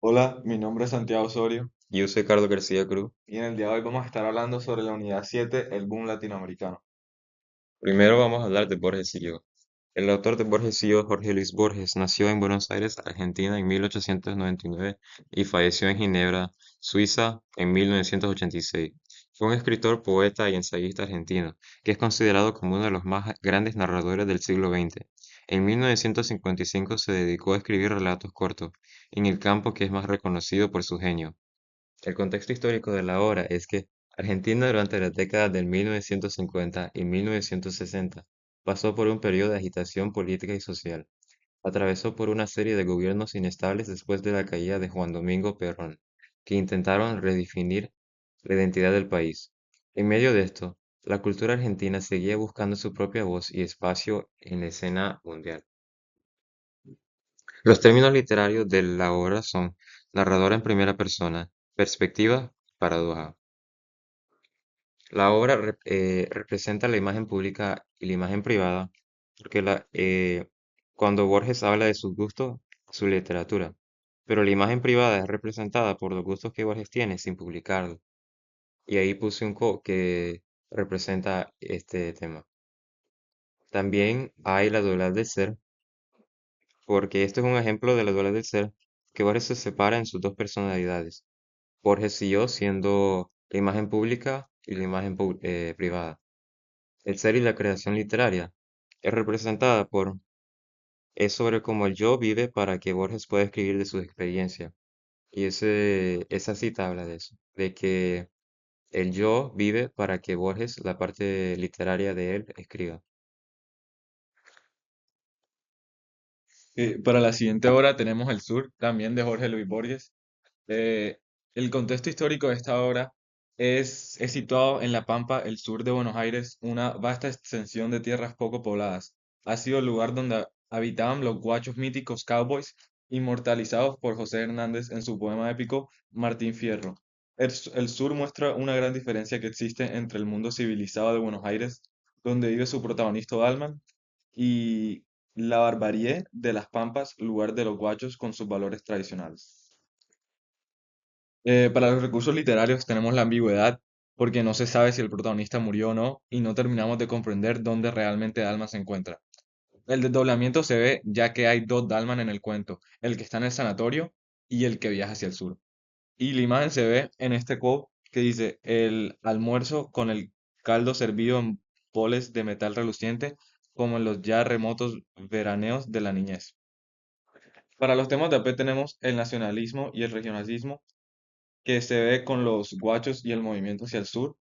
Hola, mi nombre es Santiago Osorio Yo soy Carlos García Cruz. y en el día de hoy vamos a estar hablando sobre la unidad 7, el boom latinoamericano. Primero vamos a hablar de Borges Sillo. El autor de Borges Sillo, Jorge Luis Borges, nació en Buenos Aires, Argentina, en 1899 y falleció en Ginebra, Suiza, en 1986. Fue un escritor, poeta y ensayista argentino, que es considerado como uno de los más grandes narradores del siglo XX. En 1955 se dedicó a escribir relatos cortos, en el campo que es más reconocido por su genio. El contexto histórico de la obra es que Argentina durante las décadas del 1950 y 1960 pasó por un periodo de agitación política y social. Atravesó por una serie de gobiernos inestables después de la caída de Juan Domingo Perón, que intentaron redefinir la identidad del país. En medio de esto, la cultura argentina seguía buscando su propia voz y espacio en la escena mundial. Los términos literarios de la obra son narrador en primera persona, perspectiva, paradoja. La obra representa la imagen pública y la imagen privada, porque cuando Borges habla de sus gustos, su literatura, pero la imagen privada es representada por los gustos que Borges tiene sin publicarlo. Y ahí puse un que representa este tema. También hay la dualidad del ser, porque esto es un ejemplo de la dualidad del ser, que Borges se separa en sus dos personalidades. Borges y yo siendo la imagen pública y la imagen privada. El ser y la creación literaria es representada es sobre cómo el yo vive para que Borges pueda escribir de su experiencia. Y esa cita habla de eso, de que el yo vive para que Borges, la parte literaria de él, escriba. Para la siguiente obra tenemos El Sur, también de Jorge Luis Borges. Eh, el contexto histórico de esta obra es situado en La Pampa, el sur de Buenos Aires, una vasta extensión de tierras poco pobladas. Ha sido el lugar donde habitaban los guachos míticos cowboys, inmortalizados por José Hernández en su poema épico Martín Fierro. El sur muestra una gran diferencia que existe entre el mundo civilizado de Buenos Aires, donde vive su protagonista Dalman, y la barbarie de las Pampas, lugar de los guachos con sus valores tradicionales. Para los recursos literarios tenemos la ambigüedad, porque no se sabe si el protagonista murió o no, y no terminamos de comprender dónde realmente Dalman se encuentra. El desdoblamiento se ve ya que hay dos Dalman en el cuento, el que está en el sanatorio y el que viaja hacia el sur. Y la imagen se ve en este quote que dice, el almuerzo con el caldo servido en boles de metal reluciente, como en los ya remotos veraneos de la niñez. Para los temas de AP tenemos el nacionalismo y el regionalismo, que se ve con los guachos y el movimiento hacia el sur,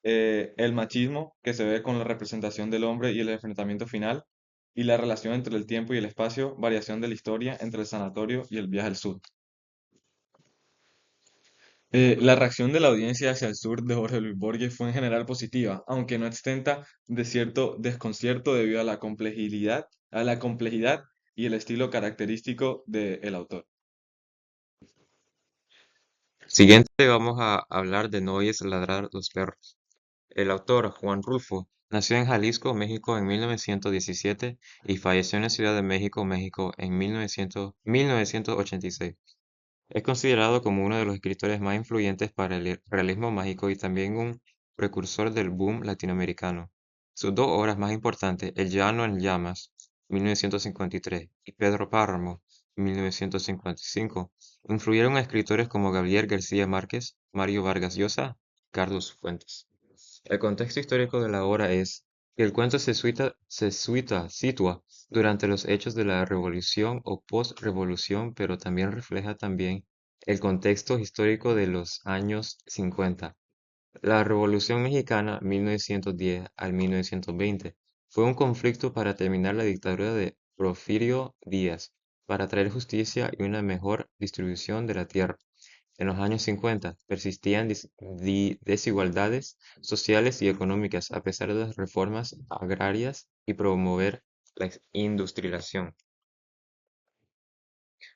el machismo, que se ve con la representación del hombre y el enfrentamiento final, y la relación entre el tiempo y el espacio, variación de la historia entre el sanatorio y el viaje al sur. La reacción de la audiencia hacia el sur de Jorge Luis Borges fue en general positiva, aunque no exenta de cierto desconcierto debido a la complejidad y el estilo característico del autor. Siguiente vamos a hablar de No oyes ladrar los perros. El autor, Juan Rulfo, nació en Jalisco, México en 1917 y falleció en la Ciudad de México, México en 1986. Es considerado como uno de los escritores más influyentes para el realismo mágico y también un precursor del boom latinoamericano. Sus dos obras más importantes, El llano en llamas, 1953, y Pedro Páramo, 1955, influyeron a escritores como Gabriel García Márquez, Mario Vargas Llosa, Carlos Fuentes. El contexto histórico de la obra es que el cuento sitúa durante los hechos de la revolución o post-revolución, pero también refleja también el contexto histórico de los años 50. La Revolución Mexicana 1910 al 1920 fue un conflicto para terminar la dictadura de Porfirio Díaz, para traer justicia y una mejor distribución de la tierra. En los años 50 persistían desigualdades sociales y económicas a pesar de las reformas agrarias y promover la industrialización.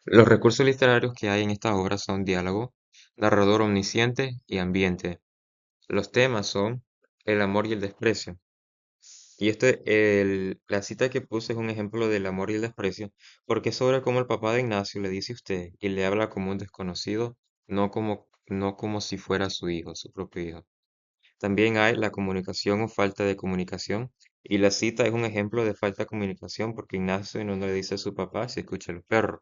Los recursos literarios que hay en esta obra son diálogo, narrador omnisciente y ambiente. Los temas son el amor y el desprecio, Y la cita que puse es un ejemplo del amor y el desprecio, porque es sobre cómo el papá de Ignacio le dice usted y le habla como un desconocido, no como si fuera su hijo, su propio hijo. También hay la comunicación o falta de comunicación, y la cita es un ejemplo de falta de comunicación porque Ignacio no le dice a su papá si escucha a los perros.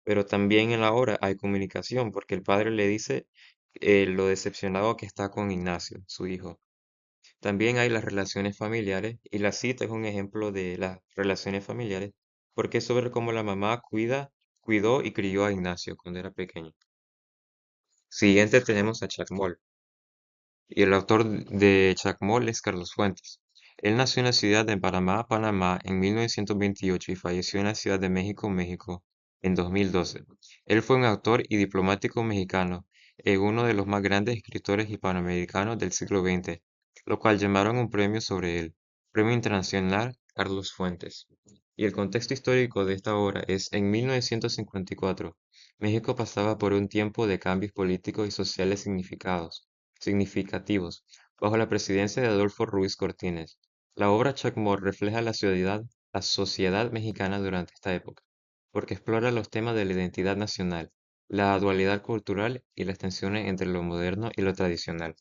Pero también en la obra hay comunicación porque el padre le dice lo decepcionado que está con Ignacio, su hijo. También hay las relaciones familiares y la cita es un ejemplo de las relaciones familiares porque es sobre cómo la mamá cuidó y crió a Ignacio cuando era pequeño. Siguiente tenemos a Chacmol y el autor de Chacmol es Carlos Fuentes. Él nació en la ciudad de Panamá, Panamá en 1928 y falleció en la Ciudad de México, México en 2012. Él fue un autor y diplomático mexicano y uno de los más grandes escritores hispanoamericanos del siglo XX, lo cual llamaron un premio sobre él, Premio Internacional Carlos Fuentes. Y el contexto histórico de esta obra es en 1954. México pasaba por un tiempo de cambios políticos y sociales significativos bajo la presidencia de Adolfo Ruiz Cortines. La obra Chacmol refleja la sociedad mexicana durante esta época, porque explora los temas de la identidad nacional, la dualidad cultural y las tensiones entre lo moderno y lo tradicional.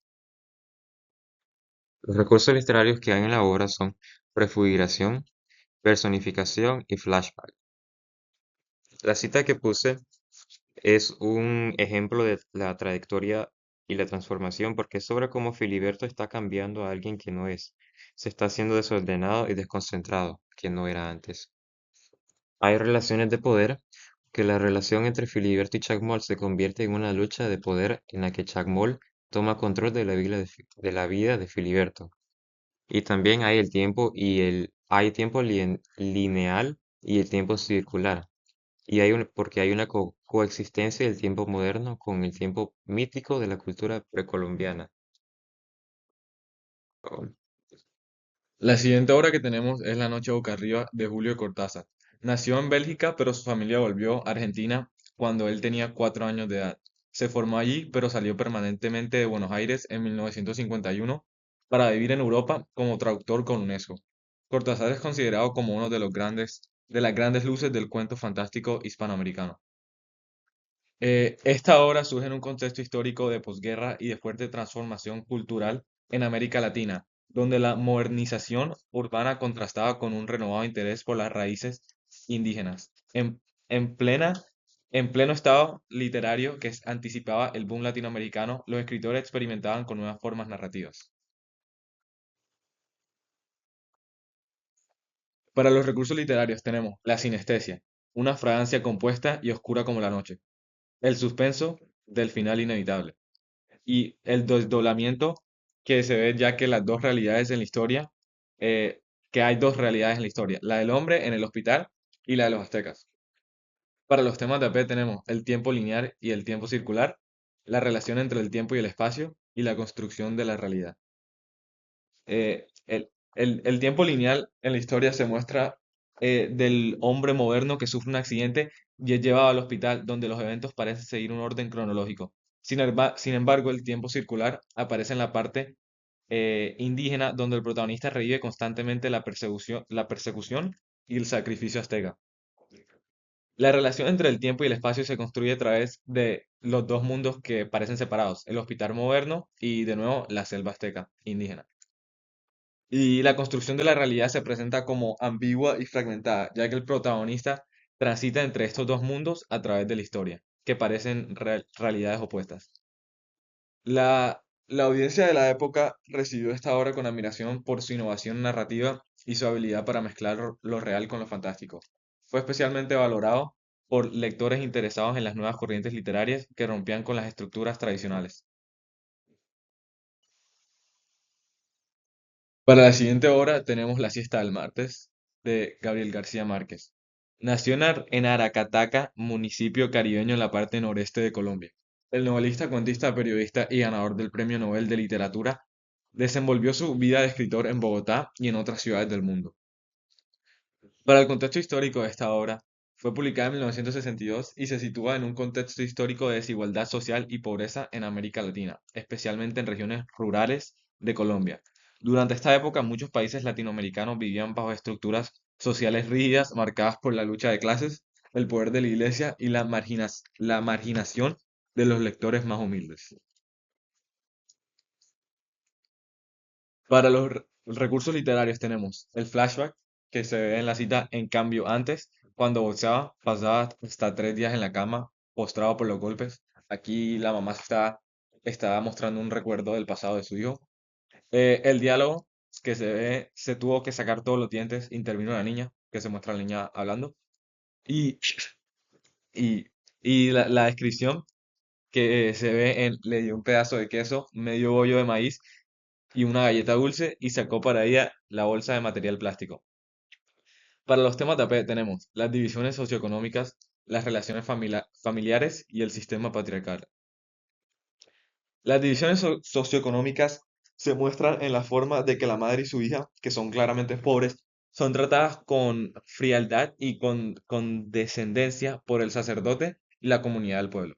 Los recursos literarios que hay en la obra son prefiguración, personificación y flashback. La cita que puse es un ejemplo de la trayectoria y la transformación, porque es sobre cómo Filiberto está cambiando a alguien que no es. Se está haciendo desordenado y desconcentrado, que no era antes. Hay relaciones de poder, que la relación entre Filiberto y Chacmol se convierte en una lucha de poder en la que Chacmol toma control de de la vida de Filiberto. Y también hay hay tiempo lineal y el tiempo circular. Porque hay una coexistencia del tiempo moderno con el tiempo mítico de la cultura precolombiana. Oh, La siguiente obra que tenemos es La Noche Boca Arriba de Julio Cortázar. Nació en Bélgica, pero su familia volvió a Argentina cuando él tenía 4 años de edad. Se formó allí, pero salió permanentemente de Buenos Aires en 1951 para vivir en Europa como traductor con UNESCO. Cortázar es considerado como uno de de las grandes luces del cuento fantástico hispanoamericano. Esta obra surge en un contexto histórico de posguerra y de fuerte transformación cultural en América Latina, donde la modernización urbana contrastaba con un renovado interés por las raíces indígenas. En en pleno estado literario que anticipaba el boom latinoamericano, los escritores experimentaban con nuevas formas narrativas. Para los recursos literarios tenemos la sinestesia, una fragancia compuesta y oscura como la noche, el suspenso del final inevitable y el desdoblamiento que se ve ya que las dos realidades en la historia, que hay dos realidades en la historia, la del hombre en el hospital y la de los aztecas. Para los temas de AP tenemos el tiempo lineal y el tiempo circular, la relación entre el tiempo y el espacio y la construcción de la realidad. El tiempo lineal en la historia se muestra del hombre moderno que sufre un accidente y es llevado al hospital donde los eventos parecen seguir un orden cronológico. Sin embargo, el tiempo circular aparece en la parte indígena donde el protagonista revive constantemente la persecución y el sacrificio azteca. La relación entre el tiempo y el espacio se construye a través de los dos mundos que parecen separados, el hospital moderno y de nuevo la selva azteca indígena. Y la construcción de la realidad se presenta como ambigua y fragmentada, ya que el protagonista transita entre estos dos mundos a través de la historia, que parecen realidades opuestas. La audiencia de la época recibió esta obra con admiración por su innovación narrativa y su habilidad para mezclar lo real con lo fantástico. Fue especialmente valorado por lectores interesados en las nuevas corrientes literarias que rompían con las estructuras tradicionales. Para la siguiente obra tenemos La siesta del martes de Gabriel García Márquez. Nació en Aracataca, municipio caribeño en la parte noreste de Colombia. El novelista, cuentista, periodista y ganador del Premio Nobel de Literatura desenvolvió su vida de escritor en Bogotá y en otras ciudades del mundo. Para el contexto histórico de esta obra, fue publicada en 1962 y se sitúa en un contexto histórico de desigualdad social y pobreza en América Latina, especialmente en regiones rurales de Colombia, Durante esta época, muchos países latinoamericanos vivían bajo estructuras sociales rígidas marcadas por la lucha de clases, el poder de la iglesia y la marginación de los lectores más humildes. Para los recursos literarios tenemos el flashback, que se ve en la cita en cambio antes, cuando boxeaba, pasaba hasta 3 días en la cama, postrado por los golpes. Aquí la mamá está mostrando un recuerdo del pasado de su hijo. El diálogo que se ve, se tuvo que sacar todos los dientes, intervino la niña, que se muestra a la niña hablando. Y, y, y la descripción que se ve en, le dio un pedazo de queso, medio bollo de maíz y una galleta dulce y sacó para ella la bolsa de material plástico. Para los temas de AP tenemos las divisiones socioeconómicas, las relaciones familiares y el sistema patriarcal. Las divisiones socioeconómicas se muestran en la forma de que la madre y su hija, que son claramente pobres, son tratadas con frialdad y con condescendencia por el sacerdote y la comunidad del pueblo.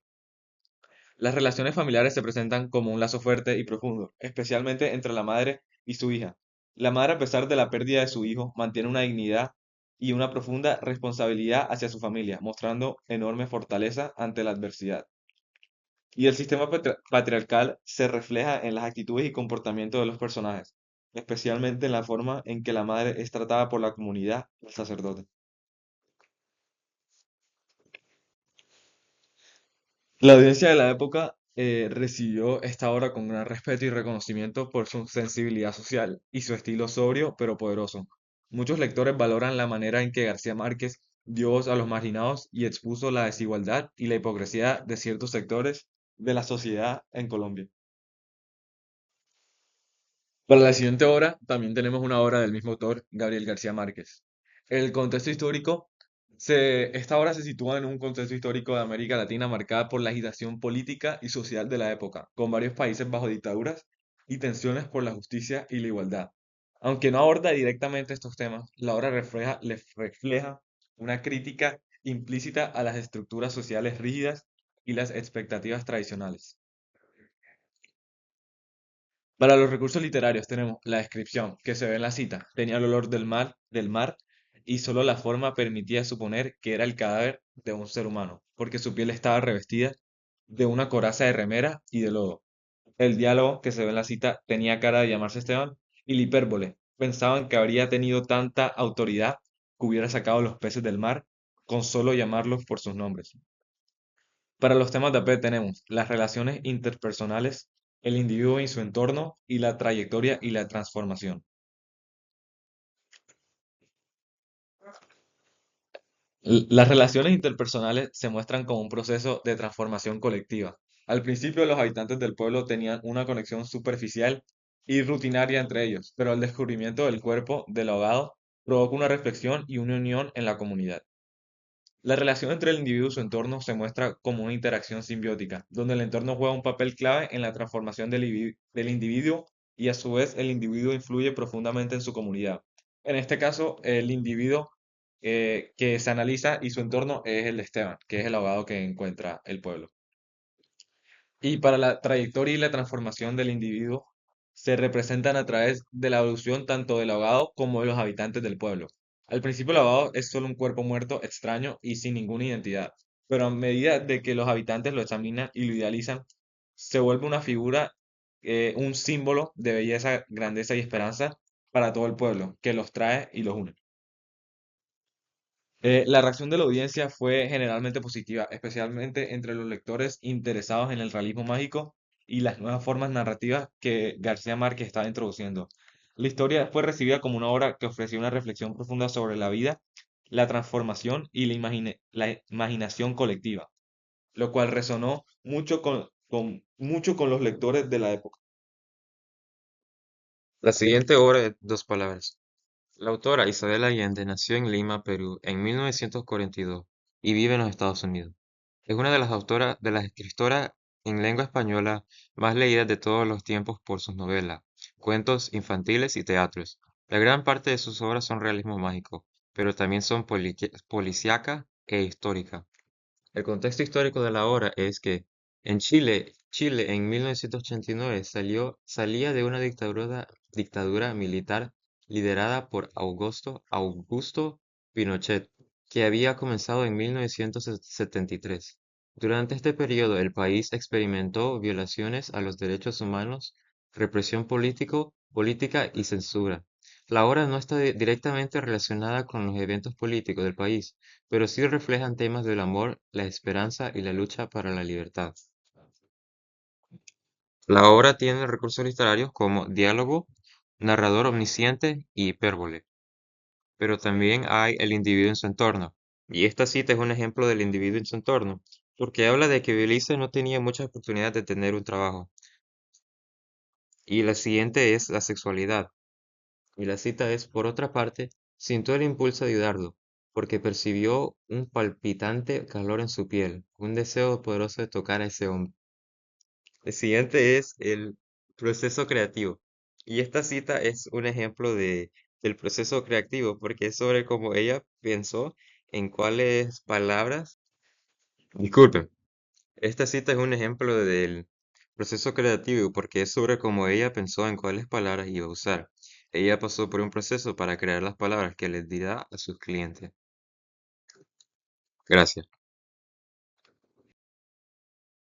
Las relaciones familiares se presentan como un lazo fuerte y profundo, especialmente entre la madre y su hija. La madre, a pesar de la pérdida de su hijo, mantiene una dignidad y una profunda responsabilidad hacia su familia, mostrando enorme fortaleza ante la adversidad. Y el sistema patriarcal se refleja en las actitudes y comportamientos de los personajes, especialmente en la forma en que la madre es tratada por la comunidad y el sacerdote. La audiencia de la época recibió esta obra con gran respeto y reconocimiento por su sensibilidad social y su estilo sobrio pero poderoso. Muchos lectores valoran la manera en que García Márquez dio voz a los marginados y expuso la desigualdad y la hipocresía de ciertos sectores de la sociedad en Colombia. Para la siguiente obra también tenemos una obra del mismo autor, Gabriel García Márquez. El contexto histórico, esta obra se sitúa en un contexto histórico de América Latina marcada por la agitación política y social de la época, con varios países bajo dictaduras y tensiones por la justicia y la igualdad. Aunque no aborda directamente estos temas, la obra refleja una crítica implícita a las estructuras sociales rígidas y las expectativas tradicionales. Para los recursos literarios tenemos la descripción que se ve en la cita. Tenía el olor del mar, y solo la forma permitía suponer que era el cadáver de un ser humano, porque su piel estaba revestida de una coraza de remera y de lodo. El diálogo que se ve en la cita tenía cara de llamarse Esteban, y la hipérbole. Pensaban que habría tenido tanta autoridad que hubiera sacado los peces del mar con solo llamarlos por sus nombres. Para los temas de AP tenemos las relaciones interpersonales, el individuo y su entorno, y la trayectoria y la transformación. Las relaciones interpersonales se muestran como un proceso de transformación colectiva. Al principio, los habitantes del pueblo tenían una conexión superficial y rutinaria entre ellos, pero el descubrimiento del cuerpo del ahogado provoca una reflexión y una unión en la comunidad. La relación entre el individuo y su entorno se muestra como una interacción simbiótica, donde el entorno juega un papel clave en la transformación del individuo y a su vez el individuo influye profundamente en su comunidad. En este caso, el individuo que se analiza y su entorno es el de Esteban, que es el abogado que encuentra el pueblo. Y para la trayectoria y la transformación del individuo se representan a través de la evolución tanto del ahogado como de los habitantes del pueblo. Al principio el ahogado es solo un cuerpo muerto, extraño y sin ninguna identidad, pero a medida de que los habitantes lo examinan y lo idealizan, se vuelve una figura, un símbolo de belleza, grandeza y esperanza para todo el pueblo, que los trae y los une. La reacción de la audiencia fue generalmente positiva, especialmente entre los lectores interesados en el realismo mágico y las nuevas formas narrativas que García Márquez estaba introduciendo. La historia fue recibida como una obra que ofrecía una reflexión profunda sobre la vida, la transformación y la imaginación colectiva, lo cual resonó mucho con los lectores de la época. La siguiente obra es dos palabras. La autora Isabel Allende nació en Lima, Perú, en 1942 y vive en los Estados Unidos. Es una de las escritoras en lengua española más leídas de todos los tiempos por sus novelas, cuentos infantiles y teatros. La gran parte de sus obras son realismo mágico, pero también son policíaca e histórica. El contexto histórico de la obra es que en Chile en 1989 salía de una dictadura militar liderada por Augusto Pinochet, que había comenzado en 1973. Durante este periodo, el país experimentó violaciones a los derechos humanos, represión política y censura. La obra no está directamente relacionada con los eventos políticos del país, pero sí reflejan temas del amor, la esperanza y la lucha para la libertad. La obra tiene recursos literarios como diálogo, narrador omnisciente y hipérbole, pero también hay el individuo en su entorno. Y esta cita es un ejemplo del individuo en su entorno, porque habla de que Belice no tenía muchas oportunidades de tener un trabajo. Y la siguiente es la sexualidad. Y la cita es, por otra parte, sintió el impulso de ayudarlo, porque percibió un palpitante calor en su piel, un deseo poderoso de tocar a ese hombre. El siguiente es el proceso creativo. Y esta cita es un ejemplo del proceso creativo, porque es sobre cómo ella pensó en cuáles palabras. Disculpen, esta cita es un ejemplo del proceso creativo, porque es sobre cómo ella pensó en cuáles palabras iba a usar. Ella pasó por un proceso para crear las palabras que les dirá a sus clientes. Gracias.